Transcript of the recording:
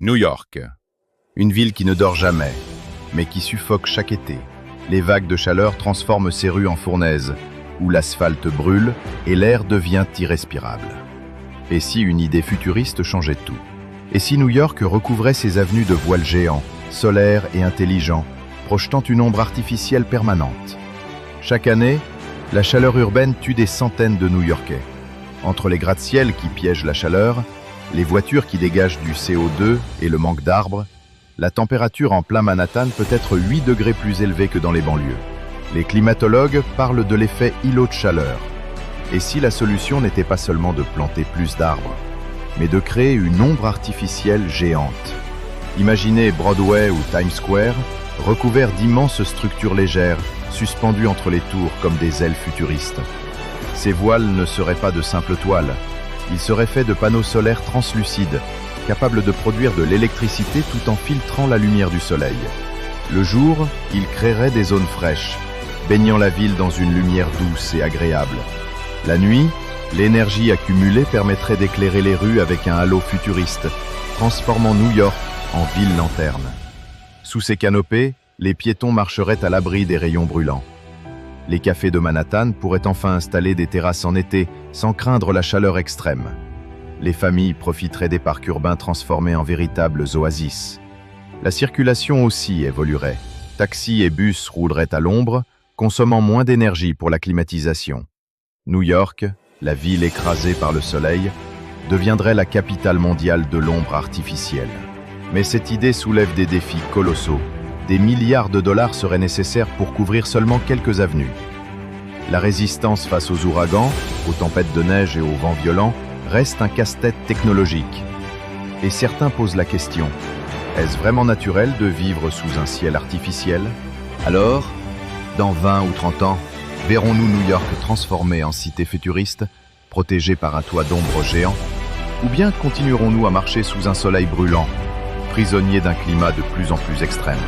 New York, une ville qui ne dort jamais, mais qui suffoque chaque été. Les vagues de chaleur transforment ses rues en fournaises, où l'asphalte brûle et l'air devient irrespirable. Et si une idée futuriste changeait tout? Et si New York recouvrait ses avenues de voiles géants, solaires et intelligents, projetant une ombre artificielle permanente? Chaque année, la chaleur urbaine tue des centaines de New-Yorkais. Entre les gratte-ciels qui piègent la chaleur, les voitures qui dégagent du CO2 et le manque d'arbres, la température en plein Manhattan peut être 8 degrés plus élevée que dans les banlieues. Les climatologues parlent de l'effet îlot de chaleur. Et si la solution n'était pas seulement de planter plus d'arbres, mais de créer une ombre artificielle géante? Imaginez Broadway ou Times Square, recouverts d'immenses structures légères, suspendues entre les tours comme des ailes futuristes. Ces voiles ne seraient pas de simples toiles. Ils seraient faits de panneaux solaires translucides, capables de produire de l'électricité tout en filtrant la lumière du soleil. Le jour, ils créeraient des zones fraîches, baignant la ville dans une lumière douce et agréable. La nuit, l'énergie accumulée permettrait d'éclairer les rues avec un halo futuriste, transformant New York en ville lanterne. Sous ces canopées, les piétons marcheraient à l'abri des rayons brûlants. Les cafés de Manhattan pourraient enfin installer des terrasses en été, sans craindre la chaleur extrême. Les familles profiteraient des parcs urbains transformés en véritables oasis. La circulation aussi évoluerait. Taxis et bus rouleraient à l'ombre, consommant moins d'énergie pour la climatisation. New York, la ville écrasée par le soleil, deviendrait la capitale mondiale de l'ombre artificielle. Mais cette idée soulève des défis colossaux. Des milliards de dollars seraient nécessaires pour couvrir seulement quelques avenues. La résistance face aux ouragans, aux tempêtes de neige et aux vents violents reste un casse-tête technologique. Et certains posent la question, est-ce vraiment naturel de vivre sous un ciel artificiel? Alors, dans 20 ou 30 ans, verrons-nous New York transformée en cité futuriste, protégée par un toit d'ombre géant? Ou bien continuerons-nous à marcher sous un soleil brûlant, prisonniers d'un climat de plus en plus extrême?